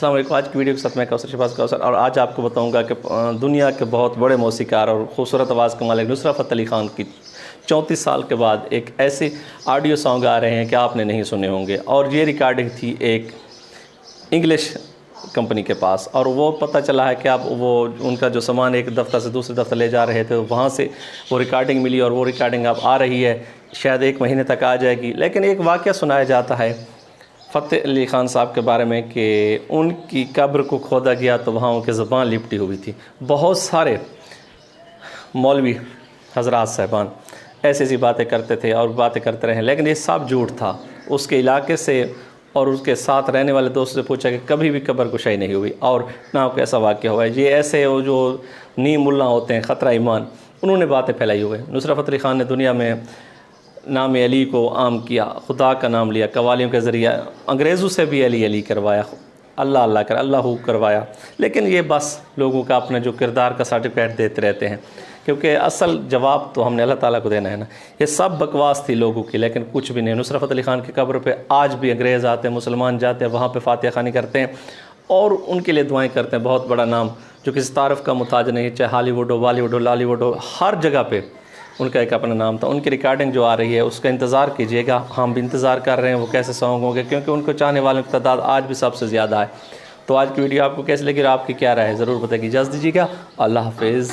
السلام علیکم. آج کی ویڈیو کے ساتھ میں کوثر شہباز کوثر، اور آج آپ کو بتاؤں گا کہ دنیا کے بہت بڑے موسیقار اور خوبصورت آواز کے مالک نصرت فتح علی خان کی 34 سال کے بعد ایک ایسے آڈیو سانگ آ رہے ہیں کہ آپ نے نہیں سنے ہوں گے. اور یہ ریکارڈنگ تھی ایک انگلش کمپنی کے پاس، اور وہ پتہ چلا ہے کہ اب وہ ان کا جو سامان ایک دفتر سے دوسرے دفتر لے جا رہے تھے، وہاں سے وہ ریکارڈنگ ملی، اور وہ ریکارڈنگ اب آ رہی ہے، شاید 1 مہینے تک آ جائے گی. لیکن ایک واقعہ سنایا جاتا ہے فتح علی خان صاحب کے بارے میں کہ ان کی قبر کو کھودا گیا تو وہاں ان کی زبان لپٹی ہوئی تھی. بہت سارے مولوی حضرات صاحبان ایسی ایسی باتیں کرتے تھے اور باتیں کرتے رہے، لیکن یہ سب جھوٹ تھا. اس کے علاقے سے اور اس کے ساتھ رہنے والے دوست سے پوچھا کہ کبھی بھی قبر کشائی نہیں ہوئی اور نہ کوئی ایسا واقعہ ہوا ہے. یہ ایسے جو نیم ملا ہوتے ہیں خطرہ ایمان، انہوں نے باتیں پھیلائی ہوئے. نصرت فتح علی خان نے دنیا میں نام علی کو عام کیا، خدا کا نام لیا، قوالیوں کے ذریعہ انگریزوں سے بھی علی علی کروایا، اللہ اللہ کر اللہ کروایا. لیکن یہ بس لوگوں کا اپنے جو کردار کا سرٹیفکیٹ دیتے رہتے ہیں، کیونکہ اصل جواب تو ہم نے اللہ تعالیٰ کو دینا ہے نا. یہ سب بکواس تھی لوگوں کی، لیکن کچھ بھی نہیں. نصرت فتح علی خان کی قبر پہ آج بھی انگریز آتے ہیں، مسلمان جاتے ہیں، وہاں پہ فاتحہ خوانی کرتے ہیں اور ان کے لیے دعائیں کرتے ہیں. بہت بڑا نام جو کسی تعارف کا محتاج نہیں، چاہے ہالی ووڈ ہو، بالی ووڈ ہو، لالی ووڈ ہو، ہر جگہ پہ ان کا ایک اپنا نام تھا. ان کی ریکارڈنگ جو آ رہی ہے اس کا انتظار کیجئے گا. ہم بھی انتظار کر رہے ہیں وہ کیسے سانگ ہوں گے، کیونکہ ان کو چاہنے والوں کی تعداد آج بھی سب سے زیادہ ہے. تو آج کی ویڈیو آپ کو کیسے لگی اور آپ کی کیا رائے ہے ضرور بتائیے. اجازت دیجیے گا. اللہ حافظ.